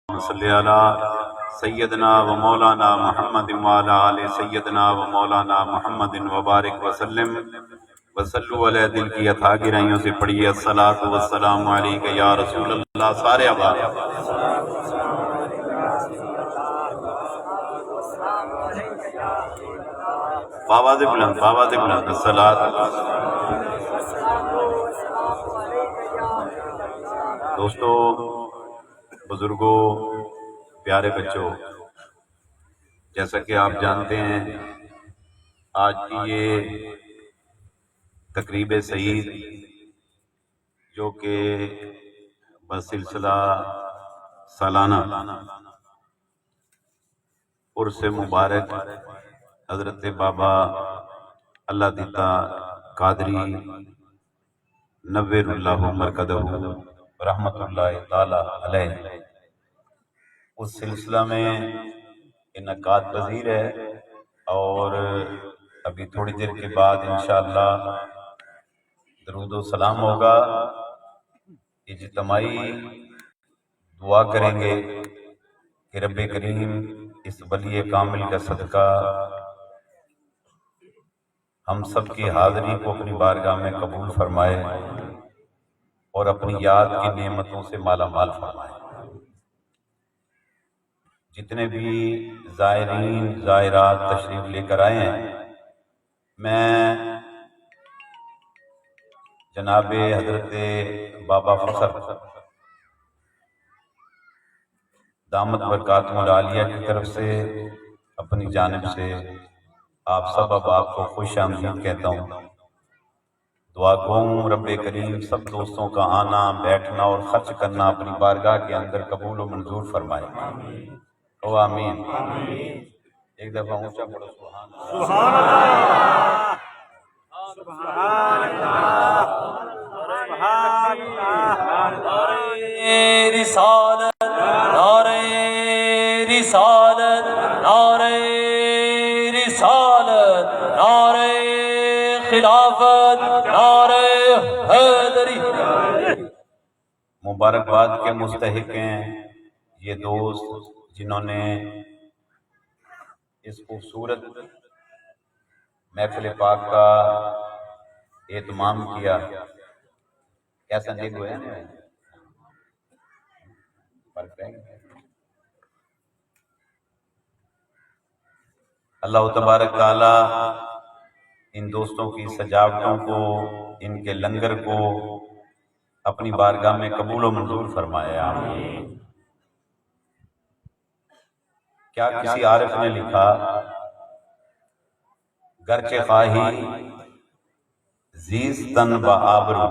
صلی علی سیدنا و مولانا محمد وعلی آل سیدنا و مولانا محمد وبارک وسلم وصلو علیہ دل کی اتھا گرائیوں سے پڑھیے الصلاۃ والسلام علیک یا رسول اللہ. سارے آباد بابا دے بلند الصلاۃ. دوستو، بزرگوں، پیارے بچوں، جیسا کہ آپ جانتے ہیں آج کی یہ تقریب سعید جو کہ بسلسلہ سالانہ عرس مبارک حضرت بابا اللہ دیتا قادری نور اللہ مرکزہ رحمت اللہ تعالی علیہ، اس سلسلہ میں انعقاد پذیر ہے، اور ابھی تھوڑی دیر کے بعد انشاءاللہ درود و سلام ہوگا. اجتماعی دعا کریں گے کہ رب کریم اس ولی کامل کا صدقہ ہم سب کی حاضری کو اپنی بارگاہ میں قبول فرمائے اور اپنی یاد کی نعمتوں سے مالا مال فرمائے. جتنے بھی زائرین زائرات تشریف لے کر آئے ہیں، میں جناب حضرت بابا فخر دامت برکاتہ العالیہ کی طرف سے اپنی جانب سے آپ سب آپ کو خوش آمدید کہتا ہوں. دعا گوں رب کریم سب دوستوں کا آنا، بیٹھنا اور خرچ کرنا اپنی بارگاہ کے اندر قبول و منظور فرمائے. او آمین. ایک دفعہ اونچا پڑھو سبحان اللہ. سبحان اللہ، سبحان اللہ. نعرہ رسالت، نعرہ رسالت، نعرہ رسالت، نعرہ خلافت، نعرہ حیدری. مبارکباد کے مستحق ہیں یہ دوست جنہوں نے اس خوبصورت محفل پاک کا اہتمام کیا. کیسا نیک ہوئے ہیں؟ اللہ تبارک تعالی ان دوستوں کی سجاوٹوں کو، ان کے لنگر کو اپنی بارگاہ میں قبول و منظور فرمائے. آمین. کیا کسی عارف نے لکھا، گرچہ خواہی زیستن با آبرو،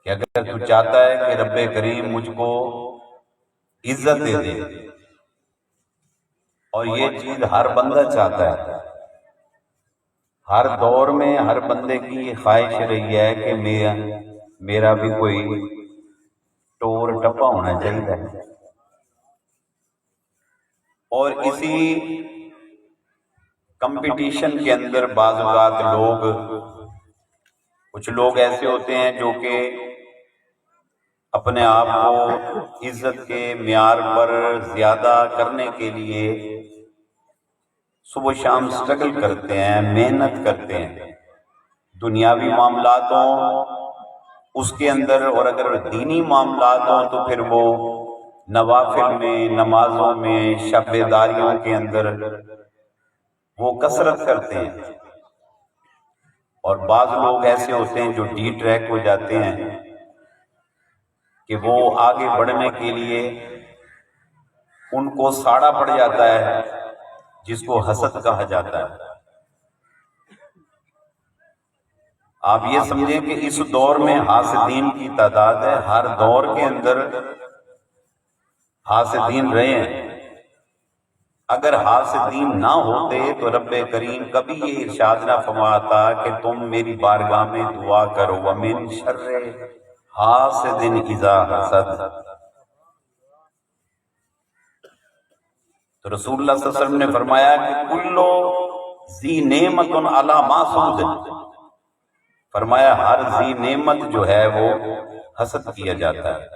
کہ اگر تو چاہتا ہے کہ رب کریم مجھ کو عزت دے دے، اور یہ چیز ہر بندہ چاہتا ہے، ہر دور میں ہر بندے کی یہ خواہش رہی ہے کہ میرا بھی کوئی ٹور ٹپا ہونا چاہیے. اور اسی کمپٹیشن کے اندر بعض اوقات کچھ لوگ ایسے ہوتے ہیں جو کہ اپنے آپ کو عزت کے معیار پر زیادہ کرنے کے لیے صبح شام سٹرگل کرتے ہیں، محنت کرتے ہیں. دنیاوی معاملات ہوں اس کے اندر، اور اگر دینی معاملات ہوں تو پھر وہ نوافل میں، نمازوں میں، شب بیداریوں کے اندر وہ کثرت کرتے ہیں. اور بعض لوگ ایسے ہوتے ہیں جو ڈی ٹریک ہو جاتے ہیں کہ وہ آگے بڑھنے کے لیے ان کو ساڑا پڑ جاتا ہے جس کو حسد کہا جاتا ہے. آپ یہ سمجھیں کہ اس دور میں حاسدین کی تعداد ہے، ہر دور کے اندر حاسدین رہے ہیں. اگر حاسدین نہ ہوتے تو رب کریم کبھی یہ ارشاد نہ فرماتا کہ تم میری بارگاہ میں دعا کرو وَمِن شَرِّ حَاسِدٍ إِذَا حَسَدَ. تو رسول اللہ صلی اللہ علیہ وسلم نے فرمایا کہ کلو ذی نعمت علی ما سود، فرمایا ہر ذی نعمت جو ہے وہ حسد کیا جاتا ہے۔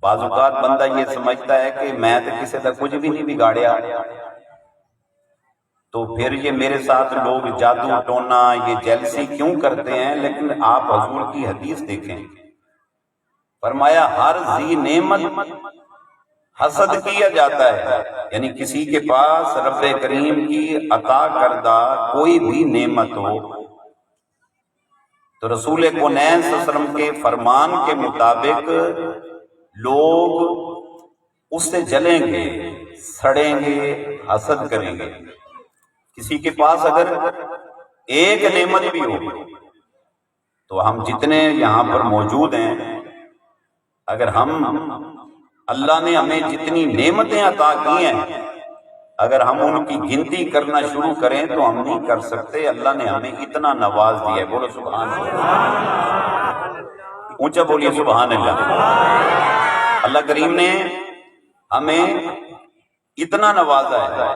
بعض اوقات بندہ یہ سمجھتا ہے کہ میں تو کسی کا کچھ بھی نہیں بگاڑیا، تو پھر یہ میرے ساتھ لوگ جادو ٹونا یہ جیلسی کیوں کرتے ہیں؟ لیکن آپ حضور کی حدیث دیکھیں، فرمایا ہر ذی نعمت حسد کیا جاتا ہے، یعنی کسی کے پاس رب کریم کی عطا کردہ کوئی بھی نعمت ہو تو رسول کونین صلی اللہ علیہ وسلم کے فرمان کے مطابق لوگ اس سے جلیں گے، سڑیں گے، حسد کریں گے۔ کسی کے پاس اگر ایک نعمت بھی ہو تو ہم جتنے یہاں پر موجود ہیں، اگر ہم اللہ نے ہمیں جتنی نعمتیں عطا کی ہیں اگر ہم ان کی گنتی کرنا شروع کریں تو ہم نہیں کر سکتے۔ اللہ نے ہمیں اتنا نواز دیا ہے، بولو سبحان اللہ، اونچا بولیے سبحان اللہ۔ اللہ کریم نے ہمیں اتنا نوازا ہے،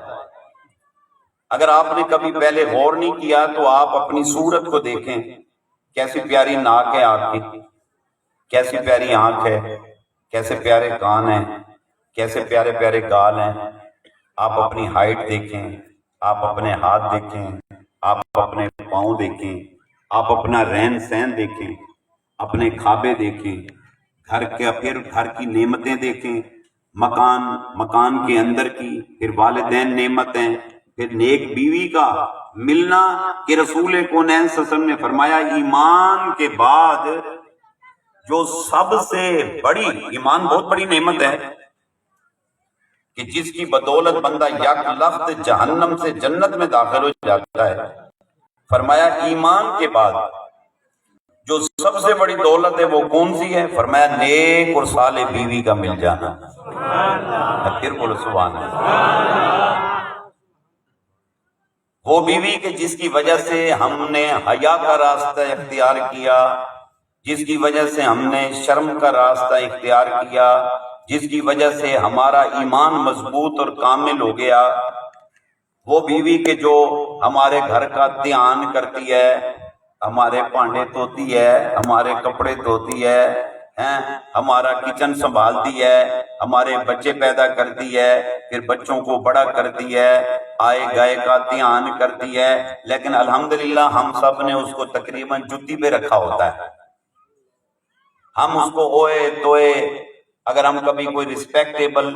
اگر آپ نے کبھی پہلے غور نہیں کیا تو آپ اپنی صورت کو دیکھیں، کیسی پیاری ناک ہے آپ کی، کیسی پیاری آنکھ ہے، کیسے پیارے کان ہیں، کیسے پیارے پیارے گال ہیں۔ آپ اپنی ہائٹ دیکھیں، آپ اپنے ہاتھ دیکھیں، آپ اپنے پاؤں دیکھیں، آپ اپنا رہن سہن دیکھیں، اپنے کھابے دیکھیں، گھر کے پھر گھر کی نعمتیں دیکھیں، مکان کے اندر کی، پھر والدین نعمتیں، پھر نیک بیوی کا ملنا کہ رسول کونین صلی اللہ علیہ وسلم نے فرمایا ایمان کے بعد جو سب سے بڑی، ایمان بہت بڑی نعمت ہے کہ جس کی بدولت بندہ یک لخت جہنم سے جنت میں داخل ہو جاتا ہے۔ فرمایا ایمان کے بعد جو سب سے بڑی دولت ہے وہ کون سی ہے؟ فرمایا نیک اور صالح بیوی کا مل جانا۔ پھر بولو سبحان اللہ۔ وہ بیوی کہ جس کی وجہ سے ہم نے حیا کا راستہ اختیار کیا، جس کی وجہ سے ہم نے شرم کا راستہ اختیار کیا، جس کی وجہ سے ہمارا ایمان مضبوط اور کامل ہو گیا، وہ بیوی کہ جو ہمارے گھر کا دھیان کرتی ہے، ہمارے پانڈے دھوتی ہے، ہمارے کپڑے دھوتی ہے، ہمارا کچن سنبھالتی ہے، ہمارے بچے پیدا کرتی ہے، پھر بچوں کو بڑا کرتی ہے، آئے گائے کا دھیان کرتی ہے، لیکن الحمدللہ ہم سب نے اس کو تقریباً جتی پہ رکھا ہوتا ہے۔ ہم اس کو اوئے توئے، اگر ہم کبھی کوئی ریسپیکٹیبل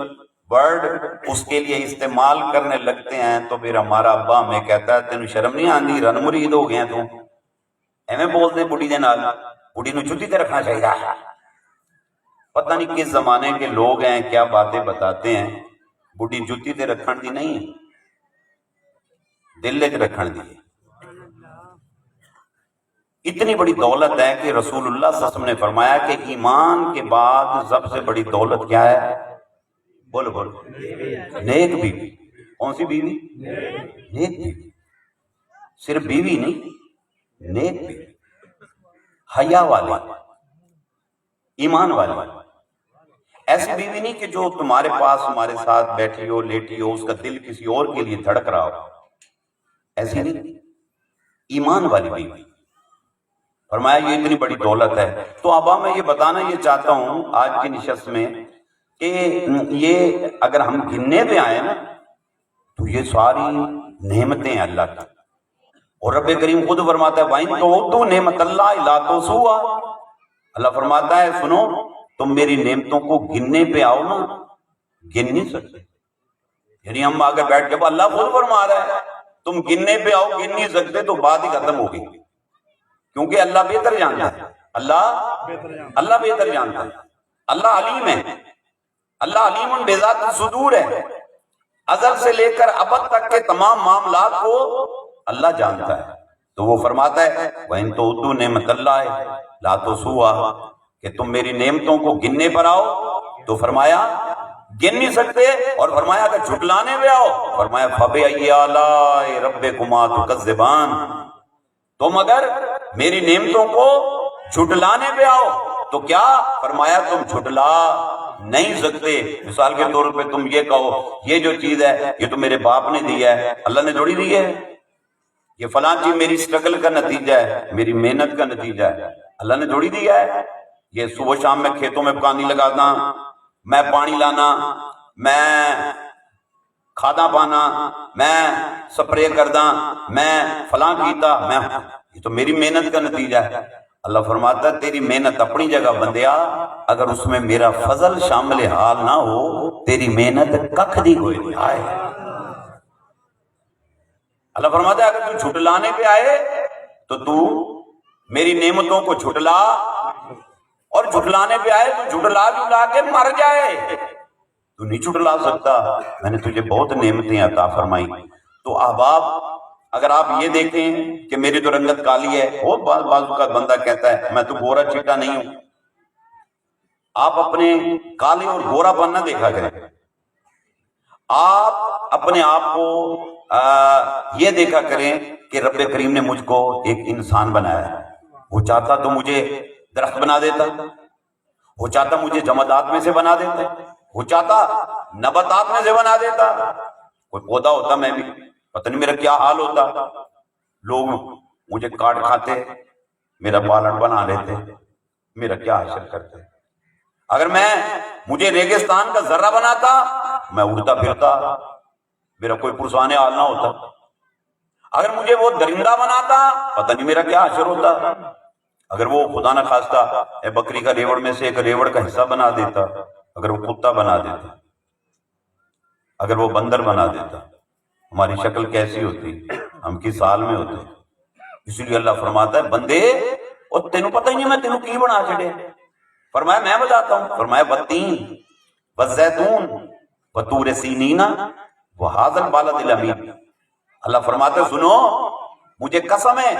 ورڈ اس کے لیے استعمال کرنے لگتے ہیں تو پھر ہمارا ابا ہمیں کہتا ہے تینوں شرم نہیں آندی، رن مرید ہو گئے تو ایویں بولتے بڑھی دے نال، بڑھی نو جتی تے رکھنا چاہیے۔ پتہ نہیں کس زمانے کے لوگ ہیں، کیا باتیں بتاتے ہیں۔ بڑھی جتی تے رکھن دی نہیں، دل وچ رکھن دی۔ اتنی بڑی دولت ہے کہ رسول اللہ صلی اللہ علیہ وسلم نے فرمایا کہ ایمان کے بعد سب سے بڑی دولت کیا ہے؟ بولو بولو، نیک بیوی۔ کون سی بیوی؟ نیک بیوی۔ صرف بیوی نہیں، نیک بیوی، حیا والی، ایمان والی، ایسی بیوی نہیں کہ جو تمہارے پاس ہمارے ساتھ بیٹھی ہو، لیٹی ہو، اس کا دل کسی اور کے لیے دھڑک رہا ہو، ایسی نہیں، ایمان والی بیوی۔ فرمایا یہ اتنی بڑی دولت ہے۔ تو ابا میں یہ بتانا یہ چاہتا ہوں آج کی نشست میں کہ یہ اگر ہم گننے پہ آئے نا تو یہ ساری نعمتیں ہیں اللہ کی، اور رب کریم خود فرماتا ہے وَإِن تُعُدُّوا نِعْمَتَ اللَّهِ لَا تُحْصُوهَا۔ اللہ فرماتا ہے سنو تم میری نعمتوں کو گننے پہ آؤ نا، گن نہیں سکتے۔ یعنی ہم آگے بیٹھ جب اللہ خود فرما رہا ہے تم گننے پہ آؤ، گن نہیں سکتے تو بات ہی ختم ہوگی، کیونکہ اللہ بہتر جانتا ہے، اللہ بہتر جانتا ہے، اللہ علیم ہے، اللہ علیم بذات الصدور ہے، ازل سے لے کر ابد تک کے تمام معاملات کو اللہ جانتا ہے۔ تو وہ فرماتا ہے وَإِن تُعُدُّوا نِعْمَتَ اللَّهِ لَا تُحْصُوهَا کہ تم میری نعمتوں کو گننے پر آؤ تو فرمایا گن نہیں سکتے، اور فرمایا اگر جھٹلانے پہ آؤ فرمایا فَبِأَيِّ آلَاءِ رَبِّكُمَا تُكَذِّبَانِ تم اگر میری نعمتوں کو جھٹلانے پہ آؤ تو کیا؟ فرمایا تم جھٹلا نہیں سکتے۔ مثال کے طور پہ تم یہ کہو یہ جو چیز ہے یہ تو میرے باپ نے دی ہے، اللہ نے تھوڑی دی ہے، یہ فلاں چیز میری سٹرگل کا نتیجہ ہے، میری محنت کا نتیجہ ہے۔ اللہ نے تھوڑی دیا ہے یہ صبح شام میں کھیتوں میں پانی لگانا، میں پانی لانا، میں کھادا پانا، میں سپرے کرنا، میں فلاں کیتا، میں یہ تو میری محنت کا نتیجہ ہے۔ اللہ فرماتا ہے تیری محنت اپنی جگہ بندیا، اگر اس میں میرا فضل شامل حال نہ ہو تیری محنت ککھ دی کوئی نہیں آئے۔ اللہ فرماتا ہے اگر تو جھٹلانے پہ آئے تو تو میری نعمتوں کو جھٹلا، اور جھٹلانے پہ آئے تو جھٹلا کے مر جائے، تو نہیں جھٹلا سکتا، میں نے تجھے بہت نعمتیں عطا فرمائی۔ تو احباب اگر آپ یہ دیکھیں کہ میری تو رنگت کالی ہے، وہ بازو کا بندہ کہتا ہے میں تو گورا چٹا نہیں ہوں، آپ اپنے کالے اور گورا پن نہ دیکھا کریں، آپ اپنے آپ کو یہ دیکھا کریں کہ رب کریم نے مجھ کو ایک انسان بنایا ہے، وہ چاہتا تو مجھے درخت بنا دیتا، وہ چاہتا مجھے جمادات میں سے بنا دیتا، وہ چاہتا نباتات میں سے بنا دیتا، کوئی پودا ہوتا میں بھی پتہ نہیں میرا کیا حال ہوتا، لوگ مجھے کاٹ کھاتے، میرا پالن بنا لیتے، میرا کیا حاصل کرتے۔ اگر مجھے ریگستان کا ذرہ بناتا میں اڑتا پھرتا، میرا کوئی پرسان حال نہ ہوتا۔ اگر مجھے وہ درندہ بناتا پتہ نہیں میرا کیا حشر ہوتا۔ اگر وہ خدا نہ خواستہ بکری کا ریوڑ میں سے ایک ریوڑ کا حصہ بنا دیتا، اگر وہ کتا بنا دیتا، اگر وہ بندر بنا دیتا، ہماری شکل کیسی ہوتی، ہم کس حال میں ہوتے۔ اس لیے اللہ فرماتا ہے بندے اور تینوں پتہ ہی نہیں میں تینوں کی بنا چھڑے، فرمایا میں بتاتا ہوں، فرمایا والتین والزیتون وطور سینین وہذا البلد الامین۔ اللہ فرماتا ہے سنو مجھے قسم ہے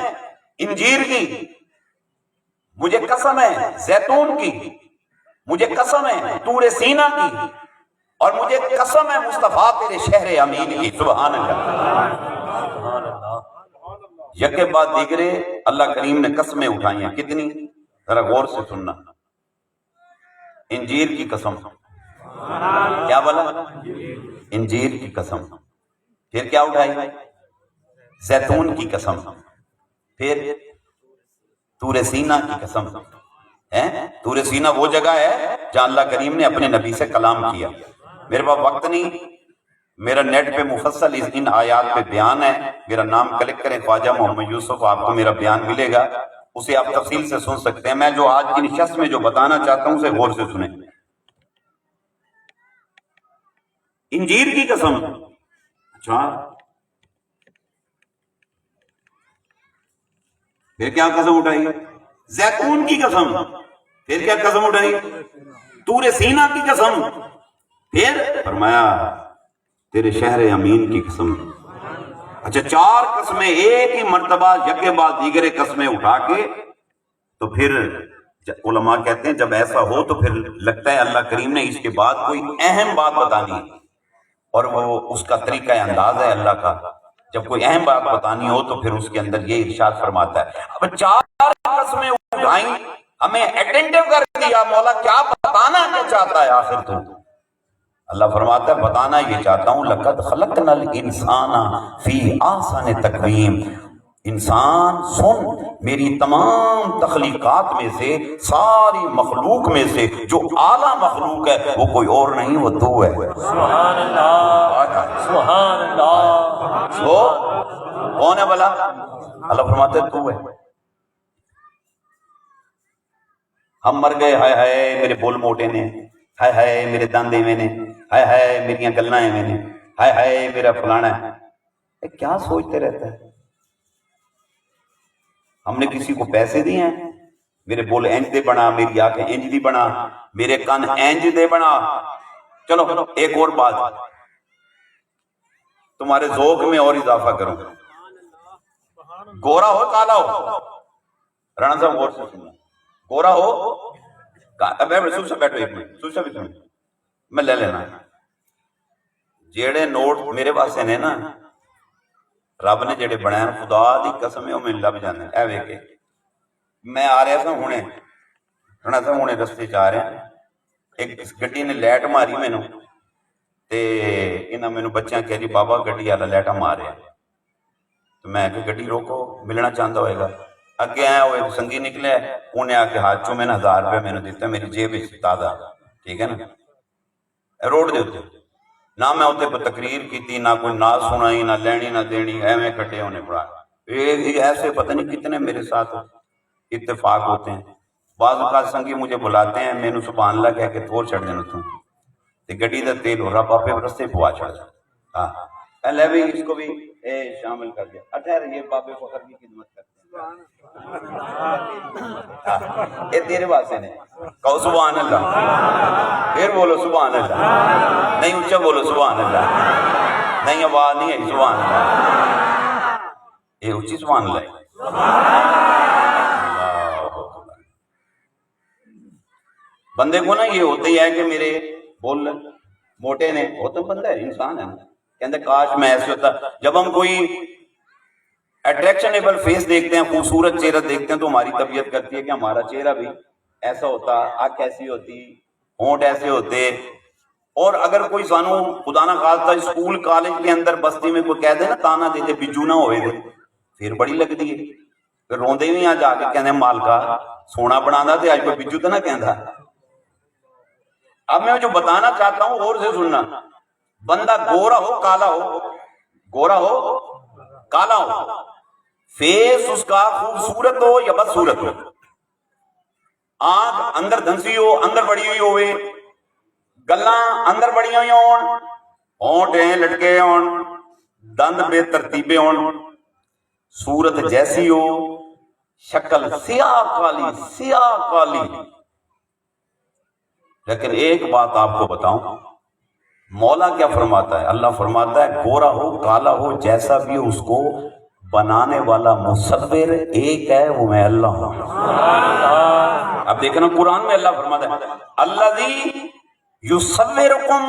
انجیر کی، مجھے قسم ہے زیتون کی، مجھے قسم ہے طور سینا کی، اور مجھے قسم ہے مصطفیٰ تیرے شہر امین کی۔ سبحان اللہ۔ یکے بعد دیگرے اللہ کریم نے قسمیں اٹھائی ہیں، کتنی؟ ذرا غور سے سننا۔ انجیر کی قسم، کیا بولا؟ انجیر کی قسم، پھر کیا اٹھائی؟ زیتون کی قسم، پھر طور سینا کی قسم۔ طور سینا وہ جگہ ہے جہاں اللہ کریم نے اپنے نبی سے کلام کیا۔ میرے پاس وقت نہیں، میرا نیٹ پہ مفصل ان آیات پہ بیان ہے، میرا نام کلک کریں خواجہ محمد یوسف، آپ کو میرا بیان ملے گا، اسے آپ تفصیل سے سن سکتے ہیں۔ میں جو آج کی نشست میں جو بتانا چاہتا ہوں اسے غور سے سنیں۔ انجیر کی قسم، اچھا پھر کیا قسم اٹھائی؟ زیتون کی قسم، پھر کیا قسم اٹھائی؟ طور سینا کی قسم، پھر فرمایا تیرے شہر امین کی قسم۔ اچھا چار قسمیں ایک ہی مرتبہ یکے بعد دیگرے قسمیں اٹھا کے، تو پھر علماء کہتے ہیں جب ایسا ہو تو پھر لگتا ہے اللہ کریم نے اس کے بعد کوئی اہم بات بتانی ہے، اور وہ اس کا طریقہ انداز ہے اللہ کا، جب کوئی اہم بات بتانی ہو تو پھر اس کے اندر یہ ارشاد فرماتا ہے۔ اب چار قسمیں اٹھائیں، ہمیں اٹینٹو کر دیا مولا کیا بتانا کیا چاہتا ہے آخر تو۔ اللہ فرماتا ہے بتانا یہ چاہتا ہوں لقد خلقنا الانسان فی احسن تقویم، انسان سن میری تمام تخلیقات میں سے، ساری مخلوق میں سے جو اعلیٰ مخلوق ہے وہ کوئی اور نہیں، وہ تو ہے۔ سبحان اللہ، سبحان اللہ، وہ کون ہے بھلا؟ اللہ فرماتے ہیں تو ہے۔ ہم مر گئے، ہائے ہائے میرے بول موٹے نے، ہائے ہائے میرے داندے میں نے، ہائے ہائے میریاں گلاں میں نے، ہائے ہائے میرا فلانا ہے۔ کیا سوچتے رہتا ہے؟ ہم نے کسی کو پیسے دیے ہیں، میرے بول اینج دے بنا، میری آنکھیں اینج دی بنا، میرے کان اینج دے بنا۔ چلو ایک اور بات، تمہارے ذوق میں اور اضافہ کروں، گورا ہو کالا ہو، رانا صاحب غور سے سننا، گورا ہو سوچ سے بیٹھو، ایک منٹ سوچ سے بھی سنو، میں لے لینا جیڑے نوٹ میرے پاسے نے نا رب نے جڑے بنائے خدا دی قسم ہے وہ میں لب جانے اے ویکھے میں آ رہا تھا ہنے رنا صاحب ہنے رستے چ آ رہے ہیں، ایک گڈی نے لائٹ ماری مینوں تے انہاں مینوں بچیاں کہہ جی بابا گڈی والا لائٹاں مار رہا، تو میں کہ گڈی روکو ملنا چاہتا ہوئے گا، اگے آیا وہ ایک سنگی نکلے, انہیں آ کے ہاتھ چو میں نے 1000 روپے میں نے دیتا, میری جیب تازہ, ٹھیک ہے نا, روڈ دے اتنے نہ میں اتنے پہ تقریر کی, نہ کوئی نہ سنائی, نہ لینی نہ دینی, ایویں کٹے ہونے پڑا. ایسے پتہ نہیں کتنے میرے ساتھ اتفاق ہوتے ہیں. بعض اوقات سنگی مجھے بلاتے ہیں, میں نے سبحان اللہ کہہ کے تھوڑ چھڑ دینا تھوں تے گڈی دا تیل ہو رہا بابے رستے پوا چھڑ جا. ہاں پہلے بھی اس کو بھی شامل کر دیا. اٹھہر یہ بابے فخر کی خدمت کرتے ہیں, یہ تیرے واسطے نے. کہو سبحان اللہ, پھر بولو سبحان اللہ, نہیں اونچا بولو سبحان اللہ, نہیں آواز نہیں ہے سبحان اللہ, یہ اونچی سبحان اللہ ہے. بندے کو نا یہ ہوتا ہی ہے کہ میرے بول موٹے نے, وہ تو بندہ ہے, انسان ہے نا, کہتے کاش میں ایسے ہوتا. جب ہم کوئی اٹریکشنیبل فیس دیکھتے ہیں, خوبصورت چہرہ دیکھتے ہیں, تو ہماری طبیعت کرتی ہے کہ ہمارا چہرہ بھی ایسا ہوتا, آنکھ ایسی ہوتی, ہونٹ ایسے ہوتے. اور اگر کوئی سانو خدا نہ خاصتا اسکول کالج کے اندر بستی میں کوئی کہہ دے نا تانا دے دے بجو نہ ہوئے دے, پھر بڑی لگتی ہے, پھر روندے بھی آ جا کے کہنے مالکا سونا بنا تے آج کوئی بجو تو نہ کہندا. اب میں جو بتانا چاہتا ہوں غور سے سننا, بندہ گورا ہو کالا ہو, گورا ہو کالا ہو, فیس اس کا خوبصورت ہو یا بدصورت ہو, آنکھ اندر دھنسی ہو, اندر بڑی ہوئی ہوئے, گلاں اندر بڑی ہوئی ہون, ہونٹ لٹکے ہون, دند بے ترتیبے ہون, صورت جیسی ہو, شکل سیاہ کالی. لیکن ایک بات آپ کو بتاؤں, مولا کیا فرماتا ہے؟ اللہ فرماتا ہے گورا ہو کالا ہو جیسا بھی ہو, اس کو بنانے والا مصور ایک ہے, وہ میں اللہ ہوں. اب دیکھنا قرآن میں اللہ فرماتا ہے الذی یصورکم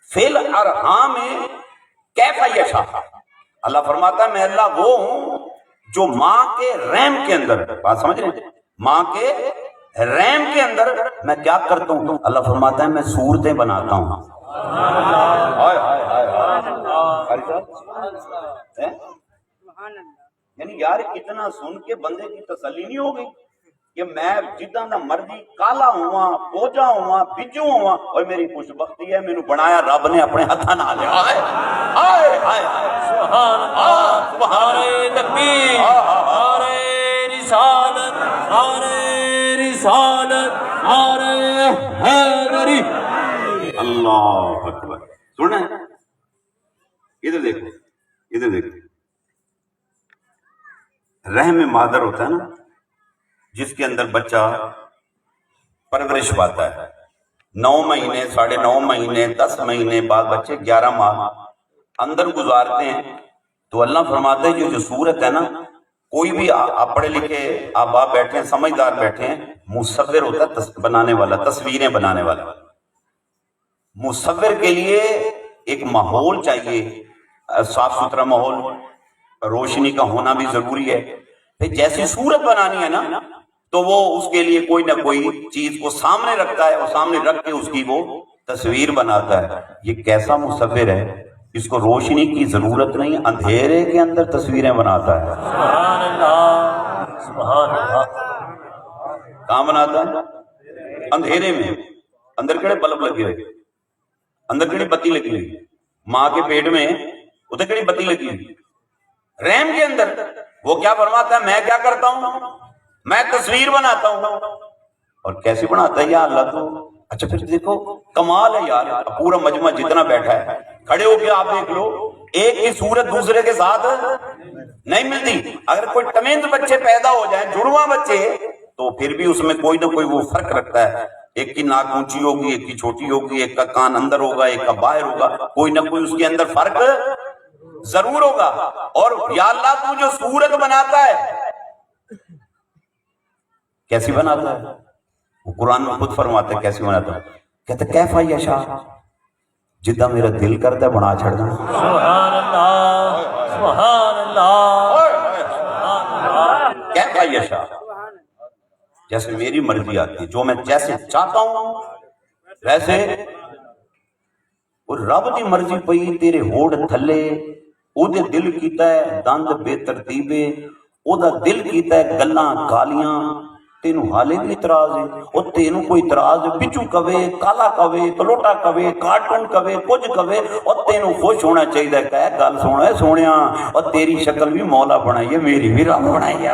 فی الارحام کیف یشاء. اللہ فرماتا ہے میں اللہ وہ ہوں جو ماں کے رحم کے اندر, بات سمجھ رہے ہیں, ماں کے رحم کے اندر میں کیا کرتا ہوں. اللہ فرماتا ہے میں صورتیں بناتا ہوں. یعنی یار اتنا سن کے بندے کی تسلی نہیں ہوگی کہ میں جداں دا مرضی کالا ہوا, بوجھا ہوا, بجو ہوا, اور میری خوش بختی ہے مینوں بنایا رب نے اپنے ہاتھاں نال. ہائے ہائے سبحان اللہ, سبحان تکبیر, نعرہ رسالت, نعرہ رسالت, نعرہ حیدری. اللہ اکبر. سنیں ادھر دیکھو, ادھر دیکھو, رحم مادر ہوتا ہے نا, جس کے اندر بچہ پرورش پاتا ہے, 9 مہینے 9.5 مہینے 10 مہینے بعد بچے 11 ماہ اندر گزارتے ہیں. تو اللہ فرماتے ہیں جو صورت ہے نا, کوئی بھی آپ پڑھے لکھے آپ باپ بیٹھے ہیں, سمجھدار بیٹھے ہیں, مصور ہوتا ہے بنانے والا, تصویریں بنانے والا. مصور کے لیے ایک ماحول چاہیے, صاف ستھرا ماحول, روشنی کا ہونا بھی ضروری ہے. پھر جیسی صورت بنانی ہے نا, تو وہ اس کے لیے کوئی نہ کوئی چیز کو سامنے رکھتا ہے, اور سامنے رکھ کے اس کی وہ تصویر بناتا ہے. یہ کیسا مصور ہے, اس کو روشنی کی ضرورت نہیں, اندھیرے کے اندر تصویریں بناتا ہے. سبحان اللہ, سبحان اللہ. کہاں بناتا ہے؟ اندھیرے میں. اندر کیڑے بلب لگے ہوئے, اندر کیڑی بتی لگی ہوئی, ماں کے پیٹ میں ادھر کیڑی بتی لگی ہوئی, رحم کے اندر. وہ کیا فرماتا ہے میں کیا کرتا ہوں, میں تصویر بناتا ہوں. اور کیسے بناتا ہے یا اللہ تو. اچھا پھر دیکھو کمال ہے یار, پورا مجمع جتنا بیٹھا ہے کھڑے ہو کے آپ دیکھ لو, ایک ہی صورت دوسرے کے ساتھ نہیں ملتی. اگر کوئی ٹمینز بچے پیدا ہو جائیں, جڑواں بچے, تو پھر بھی اس میں کوئی نہ کوئی وہ فرق رکھتا ہے. ایک کی ناک اونچی ہوگی, ایک کی چھوٹی ہوگی, ایک کا کان اندر ہوگا, ایک کا باہر ہوگا, کوئی نہ کوئی اس کے اندر فرق ضرور ہوگا. اور یا اللہ تو جو صورت بناتا ہے کیسی بناتا ہے, وہ قرآن میں خود فرماتا ہے کیسی بناتا ہے. کہتے کیف یشاء, جدہ میرا دل کرتا ہے بنا چھڑ دوں. سبحان اللہ, سبحان اللہ, کیف یشاء, جیسے میری مرضی آتی ہے, جو میں جیسے چاہتا ہوں ویسے. اور رب دی مرضی پئی تیرے ہوڑ تھلے, او دے دل کیتا ہے دند بے ترتیبے, ਉਹਦਾ ਦਿਲ ਕੀਤਾ ਗੱਲਾਂ ਗਾਲੀਆਂ, ਤੈਨੂੰ ਹਾਲੇ ਵੀ ਇਤਰਾਜ਼ ਹੈ? ਉਹ ਤੈਨੂੰ ਕੋਈ ਇਤਰਾਜ਼ ਬਿੱਜੂ ਕਵੇ, ਕਾਲਾ ਕਵੇ, ਤਲੋਟਾ ਕਵੇ, ਕਾਰਟੂਨ ਕਵੇ, ਕੁਝ ਕਵੇ, ਉਹ ਤੈਨੂੰ ਖੁਸ਼ ਹੋਣਾ ਚਾਹੀਦਾ। ਕਹਿ ਗੱਲ ਸੁਣ ਸੋਹਣਿਆ, ਉਹ ਤੇਰੀ ਸ਼ਕਲ ਵੀ ਮੌਲਾ ਬਣਾਈ ਹੈ, ਮੇਰੀ ਵੀ ਰੱਬ ਬਣਾਈ ਹੈ।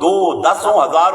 2, 10, 1000,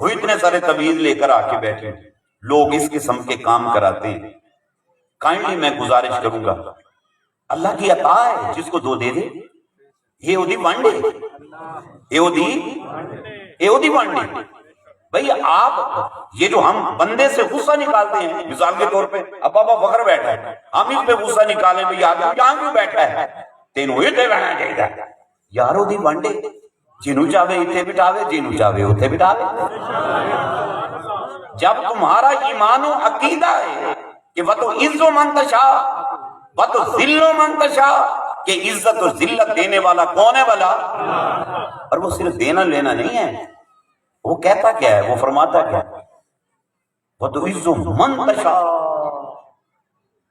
وہ اتنے سارے تویز لے کر آ کے بیٹھے، لوگ اس قسم کے کام کراتے ہیں۔ کائنڈلی میں گزارش کروں گا، اللہ کی عطا ہے، جس کو دو دے دے، یہ ودی وانڈے، یہ ودی وانڈے۔ بھئی آپ یہ جو ہم بندے سے غصہ نکالتے ہیں، مثال کے طور پہ اب بابا فخر بیٹھا ہے، ہم اس پہ غصہ نکالیں بھئی آدمی جہاں کیوں بیٹھا ہے، تینوں یہ بہنا چاہیے یار ودی وانڈے، جنوں چاہے اتنے بٹھاوے، جنوں چاہے اتنے بٹھاوے۔ جب تمہارا ایمان و عقیدہ ہے کہ وَتُعِزُّ مَن تَشَاءُ وَتُذِلُّ مَن تَشَاءُ، کہ عزت و ذلت دینے والا کون ہے والا، اور وہ صرف دینا لینا نہیں ہے، وہ کہتا کیا ہے، وہ فرماتا کیا ہے، وَتُعِزُّ مَن تَشَاءُ،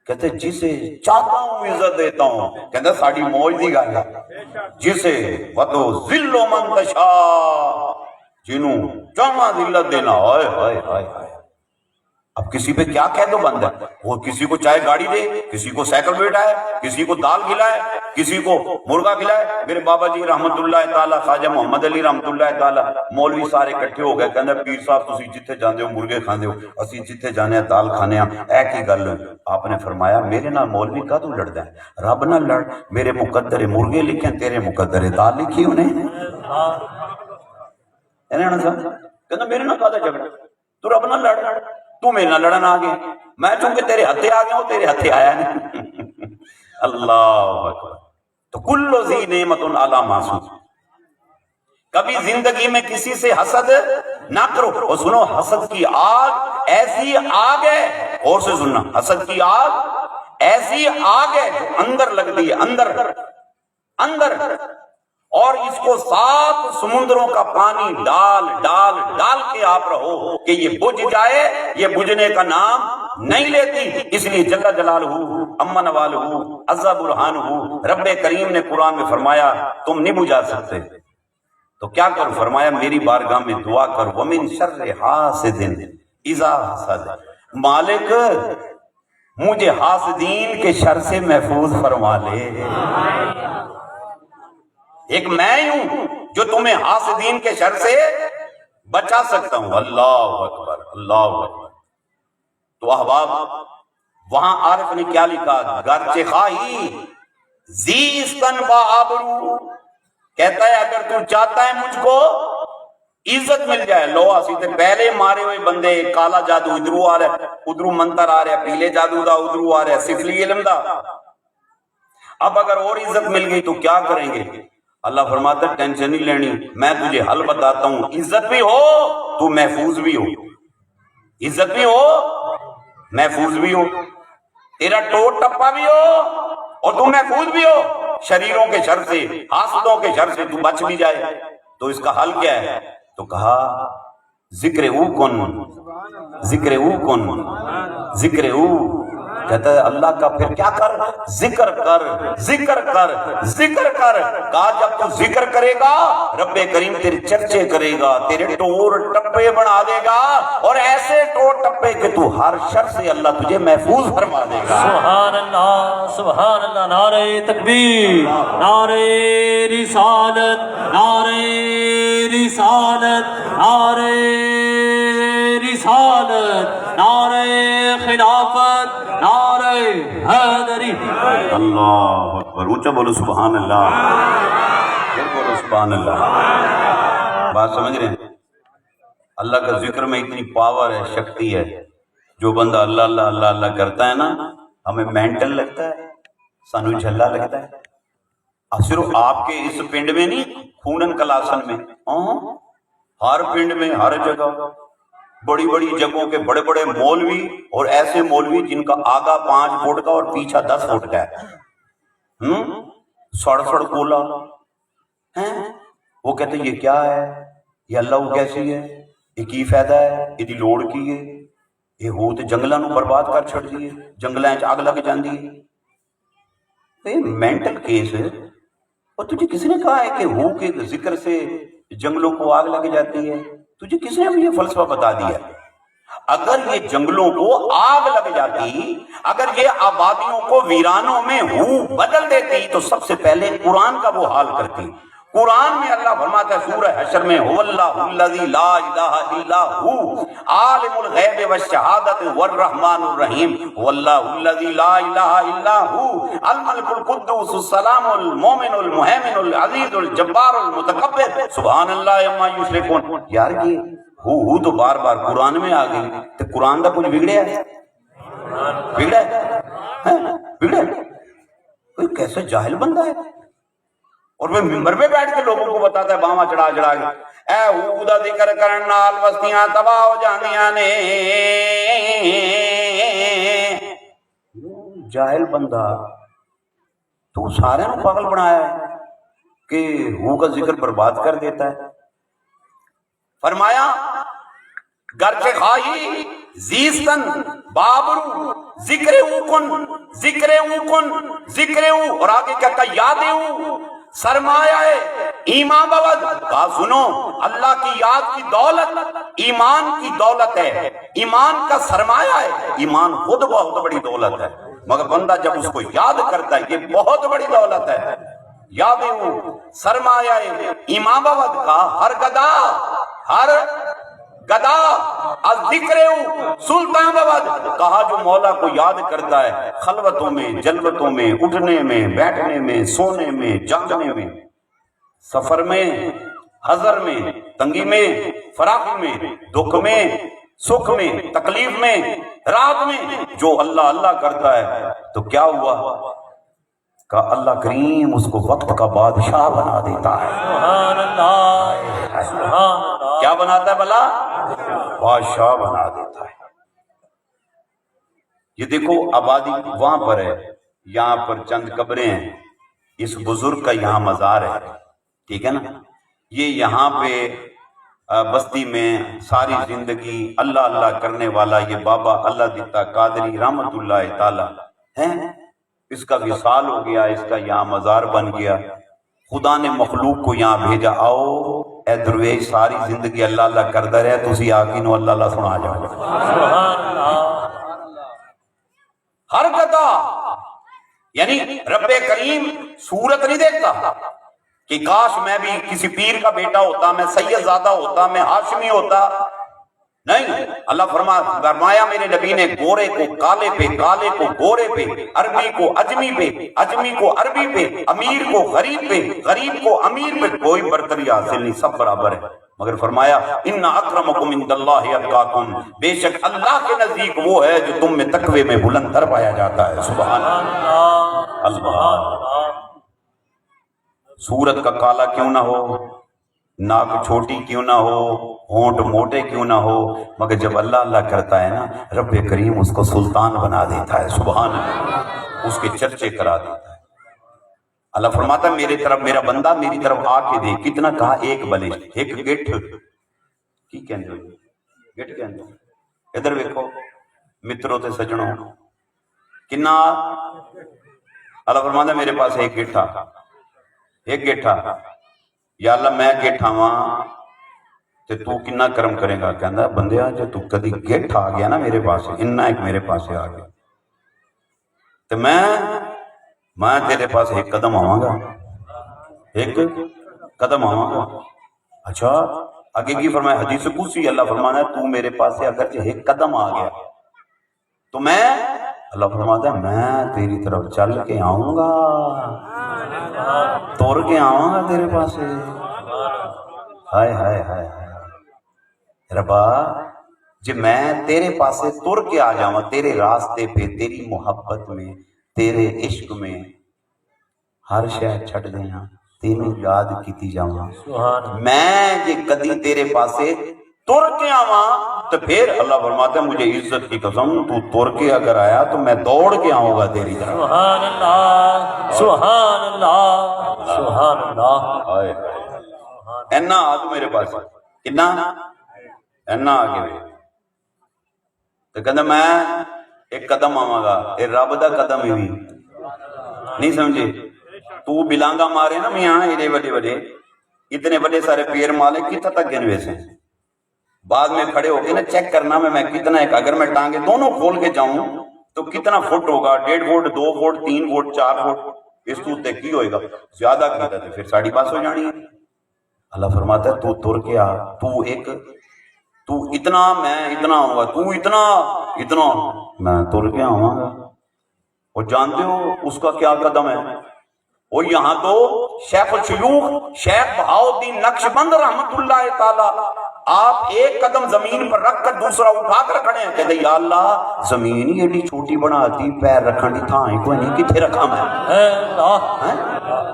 کہتے جسے چاہتا ہوں عزت دیتا ہوں، کہتے ساڑی موج دی گل ہے، جسے وَتُذِلُّ مَن تَشَاءُ، جنوں چاہاں ذلت دینا، ہائے ہائے ہائے ہائے۔ اب کسی پہ کیا کہہ دو بند ہے، وہ کسی کو چاہے گاڑی دے، کسی کو سائیکل پہ بٹھائے، کسی کو دال کھلائے، کسی کو مرغا کھلائے۔ میرے بابا جی رحمت اللہ تعالیٰ، خواجہ محمد علی رحمت اللہ تعالیٰ، مولوی سارے کٹھے ہو گئے، کہندے پیر صاحب تسی جتھے جاندے ہو مرغے کھاندے ہو، اسی جتھے جانے ہیں دال کھانے ہیں، اے کی گل ہے؟ آپ نے فرمایا میرے نال مولوی کا تو لڑدا ہے، رب نہ لڑ، میرے مقدر مرغے لکھے، تیرے مقدر دال لکھی انہیں، کہنا میرے نال کا جھگڑا، تو رب نہ لڑ، تو میرے نہ لڑن آ گئے، میں چونکہ تیرے ہتھے آ گیا ہوں، تیرے ہتھے آیا نہیں۔ اللہ اکبر۔ تو کل ذی نعمت علی معصوم، کبھی زندگی میں کسی سے حسد نہ کرو، اور سنو حسد کی آگ ایسی آگ ہے، اور سے سننا، حسد کی آگ ایسی آگ ہے جو اندر لگتی ہے، اندر، اور اس کو 7 سمندروں کا پانی ڈال ڈال ڈال کے آپ رہو کہ یہ بجھ جائے، یہ بجھنے کا نام نہیں لیتی۔ اس لیے جل جلالہ اما نوالہ عز برہانہ، رب کریم نے قرآن میں فرمایا تم نہیں بجھا سکتے، تو کیا کرو؟ فرمایا میری بارگاہ میں دعا کرو، ومن شر حاسد اذا حسد، مالک مجھے حاسدین کے شر سے محفوظ فرما لے۔ ایک میں ہی ہوں جو تمہیں حاسدین کے شر سے بچا سکتا ہوں۔ اللہ اکبر، اللہ اکبر۔ تو احباب وہاں عارف نے کیا لکھا؟ گرچہ خواہی زی استن با آبرو، کہتا ہے اگر تو چاہتا ہے مجھ کو عزت مل جائے، لو اسی تے پہلے مارے ہوئے بندے، کالا جادو ادھرو آ رہا ہے، ادھرو منتر آ رہا ہے، پیلے جادو دا ادھرو آ رہا ہے، سفلی علم دا، اب اگر اور عزت مل گئی تو کیا کریں گے؟ اللہ فرماتا ہے ٹینشن نہیں لینی، میں تجھے حل بتاتا ہوں، عزت بھی ہو تو محفوظ بھی ہو، عزت بھی ہو محفوظ بھی ہو، تیرا ٹوٹ ٹپا بھی ہو اور تو محفوظ بھی ہو، شریروں کے شر سے، حاسدوں کے شر سے تو بچ بھی جائے۔ تو اس کا حل کیا ہے؟ تو کہا ذکر او کن، ذکر او کن، ذکر او، کہتا ہے اللہ کا پھر کیا کر؟ ذکر کر، ذکر کر، ذکر کر۔ کہا جب تو ذکر کرے گا رب کریم تیرے چرچے کرے گا، تیرے ٹور ٹپے بنا دے گا، اور ایسے ٹور ٹپے کہ تو ہر شر سے اللہ تجھے محفوظ فرما دے گا۔ سبحان اللہ، سبحان اللہ، نعرہ تکبیر، نعرہ رسالت، نعرہ رسالت، نعرہ رسالت، نعرہ خلافت، نعرہ حیدری۔ اللہ اکبر، اونچا بولو سبحان اللہ، پھر بولو سبحان اللہ۔ بات سمجھ رہے ہیں؟ اللہ کا ذکر میں اتنی پاور ہے، شکتی ہے، جو بندہ اللہ اللہ اللہ اللہ کرتا ہے نا، ہمیں مینٹل لگتا ہے، سانو جھلا لگتا ہے۔ اب صرف آپ کے اس پنڈ میں نہیں، خونن کلاسن میں، ہر پنڈ میں، ہر جگہ، بڑی بڑی جگہوں کے بڑے بڑے مولوی، اور ایسے مولوی جن کا آگا 5 فٹ کا اور پیچھا 10 فٹ کا ہے، سڑ سڑ کولا، وہ کہتے ہیں یہ کیا ہے، یہ اللہ کیسی ہے، یہ کی فائدہ ہے، یہ لوڑ کی ہے، یہ ہو تو جنگلاں نو برباد کر چھڑ دیے، جنگلاں چ آگ لگ جاندی ہے، یہ مینٹل کیس ہے۔ اور تجھے کس نے کہا ہے کہ ہو کے ذکر سے جنگلوں کو آگ لگ جاتی ہے؟ تجھے کس نے بھی یہ فلسفہ بتا دیا؟ اگر یہ جنگلوں کو آگ لگ جاتی، اگر یہ آبادیوں کو ویرانوں میں ہو بدل دیتی، تو سب سے پہلے قرآن کا وہ حال کرتی۔ قرآن میں اللہ فرماتا ہے سورہ حشر میں هو اللہ الذی لا الہ الا هو عالم الغیب والشہادۃ والرحمن الرحیم هو اللہ الذی لا الہ الا هو الملک القدوس السلام المومن المہیمن العزیز الجبار المتکبر سبحان اللہ عما یشرکون. یار یہ ہو تو بار بار قرآن میں آ گئی تو قرآن دا کچھ بگڑیا ہے؟ بگڑا ہے؟ بگڑا ہے؟ کوئی کیسا جاہل بندہ ہے. اور وہ ممبر پہ بیٹھ کے لوگوں کو بتاتا ہے باواں چڑھا چڑھا کے اے ہو دا ذکر کرن نال بستیاں تباہ ہو جاندیاں نے. جاہل بندہ تو سارے نو پاگل بنایا ہے کہ ہو کا ذکر برباد کر دیتا ہے. فرمایا گرچہ خواہی زیستن بابرو ذکر اوکن ذکر اوکن ذکر او اور آگے کیا کہا یاد او سرمایہ ہے ایمان بود. کہا سنو اللہ کی یاد کی دولت ایمان کی دولت ہے. ایمان کا سرمایہ ہے. ایمان خود بہت بڑی دولت ہے مگر بندہ جب اس کو یاد کرتا ہے یہ بہت بڑی دولت ہے. یاد او سرمایہ ہے ایمان بود. کا ہر گدا از ذکر سلطان بود. کہا جو مولا کو یاد کرتا ہے خلوتوں میں جلوتوں میں اٹھنے میں بیٹھنے میں سونے میں جاگنے میں سفر میں حضر میں تنگی میں فراخی میں دکھ میں سکھ میں تکلیف میں رات میں جو اللہ اللہ کرتا ہے تو کیا ہوا کہ اللہ کریم اس کو وقت کا بادشاہ بنا دیتا ہے. سبحان اللہ سبحان اللہ. کیا بناتا ہے بھلا؟ بادشاہ بنا دیتا ہے. یہ دیکھو آبادی وہاں پر ہے, یہاں پر چند قبریں ہیں, اس بزرگ کا یہاں مزار ہے, ٹھیک ہے نا. یہ یہاں پہ بستی میں ساری زندگی اللہ اللہ کرنے والا یہ بابا اللہ دیتا قادری رحمت اللہ تعالی ہے. اس کا وصال ہو گیا, اس کا یہاں مزار بن گیا. خدا نے مخلوق کو یہاں بھیجا, آؤ اے درویش ساری زندگی اللہ اللہ کرتا رہے تسی آ کے نو اللہ اللہ سنا جاؤ. سبحان اللہ. ہر گدا یعنی رب کریم صورت نہیں دیکھتا کہ کاش میں بھی کسی پیر کا بیٹا ہوتا, میں سید زادہ ہوتا, میں ہاشمی ہوتا. نہیں, اللہ فرمایا میرے نبی نے گورے کو کالے پہ, کالے کو گورے پہ, عربی کو اجمی پہ, اجمی کو عربی پہ, امیر کو غریب پہ, غریب کو امیر پہ, کوئی برتری حاصل نہیں, سب برابر ہے. مگر فرمایا ان اکرمکم عند اللہ اتقاکم, بے شک اللہ کے نزدیک وہ ہے جو تم میں تقوی میں بلند تر پایا جاتا ہے. سبحان اللہ اللہ. صورت کا کالا کیوں نہ ہو, ناک چھوٹی کیوں نہ ہو, ہونٹ موٹے کیوں نہ ہو, مگر جب اللہ اللہ کرتا ہے نا رب کریم اس کو سلطان بنا دیتا ہے. سبحان اللہ. اس کے چرچے کرا دیتا ہے. اللہ فرماتا ہے میرے طرف میرا بندہ میری طرف آ کے دے. کتنا کہا؟ ایک بلے, ایک گٹھ کی کہندے ہو, گٹھ کہندے ہو. ادھر دیکھو متروں تے سجنوں کنا. اللہ فرماتا ہے میرے پاس ایک گٹھا, ایک گٹھا. یا اللہ میں گٹھا ہاں تے تو کنا کرم کرے گا. کہندا بندیا جو تو کدی گٹھ آ گیا نا میرے پاس, اننا ایک میرے پاس آ گیا تے میں تیرے پاس ایک قدم آواں گا, ایک قدم آواں گا. اچھا آگے کی فرمایا حدیث قدسی, اللہ فرمانا ہے تو میرے پاس سے اگرچہ ایک قدم آ گیا تو میں, اللہ فرماتا ہے میں تیری طرف چل کے آؤں گا, توڑ کے آؤں گا تیرے پاس. ہائے ہائے ہائے ربا, جب میں تیرے پاس سے تر کے آ جاؤں تیرے راستے پہ, تیری محبت میں, تیرے عشق میں, ہر شے چھٹ دیاں تینوں یاد کیتی جاواں. میں جے کدی تیرے پاس سے تر کے آواں تو پھر اللہ فرماتا ہے مجھے عزت کی قسم تو تر کے اگر آیا تو میں دوڑ کے آؤں گا تیری طرف. سبحان اللہ سبحان اللہ سبحان اللہ. اینا آ تو میرے پاس کنا اینا آگے ہوئے تو کہتا میں ایک قدم آواں گا. اے رب دا قدم ہی نہیں سمجھے. تو بلانگا مارے نا میاں ایڈے بڑے بڑے اتنے بڑے سارے پیر مالے کتنا تک گن ویسے بعد میں کھڑے ہو کے نا چیک کرنا میں کتنا ایک, اگر میں ٹانگیں دونوں کھول کے جاؤں تو کتنا فٹ ہوگا, 1.5 فٹ 2 فٹ 3 فٹ 4 فٹ. اس تو تے کی ہوئے گا زیادہ کیتا تے پھر ساڑی پاس ہو جانی ہے۔ اللہ فرماتا ہے تو تر کے آ، تو اتنا میں اتنا ہوں گا، تو اتنا میں تر کے آؤں گا۔ اور جانتے ہو اس کا کیا قدم ہے؟ اور یہاں تو شیخ الشیوخ شیخ بہاؤالدین نقشبند رحمت اللہ تعالی آپ ایک قدم زمین پر رکھ کر دوسرا اٹھا کر کھڑے ہیں، کہتے یا اللہ زمین ہی ایڈی چھوٹی بناتی، پیر رکھن دی تھاں کوئی نہیں، کتنے رکھا میں؟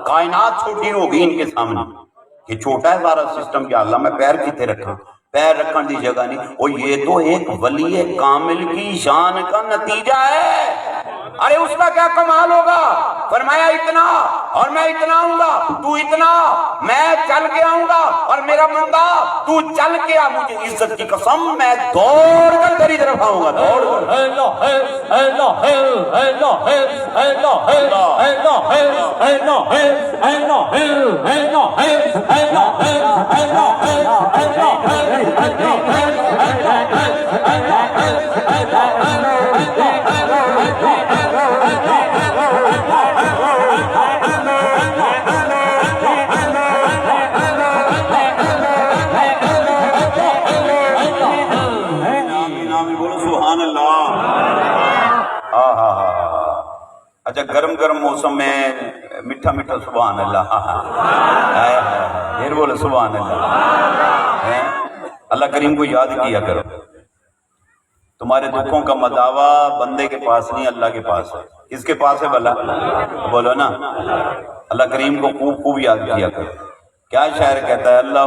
کائنات چھوٹی ہوگی ان کے سامنے، یہ چھوٹا ہے سارا سسٹم، کیا اللہ میں پیر کتنے رکھا، پیر رکھن دی جگہ نہیں۔ اور یہ تو ایک ولی کامل کی شان کا نتیجہ ہے۔ ارے اس کا کیا کمال ہوگا؟ فرمایا اتنا اور میں اتنا آؤں گا، تو اتنا میں چل کے آؤں گا، اور میرا بندہ تو چل کے آ، مجھے عزت کی قسم میں دوڑ کر تیری طرف آؤں گا، دوڑ اچھا گرم گرم موسم میں میٹھا میٹھا سبحان اللہ، پھر بولو سبحان اللہ۔ اللہ کریم کو یاد کیا کرو، تمہارے دکھوں کا مداوا بندے کے پاس نہیں، اللہ کے پاس ہے۔ کس کے پاس ہے بھلا؟ بولو نا، اللہ کریم کو خوب خوب یاد کیا کرو۔ کیا شاعر کہتا ہے؟ اللہ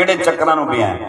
ਕਿਹੜੇ ਚੱਕਰਾਂ ਨੂੰ ਪਿਆ ਹੈ।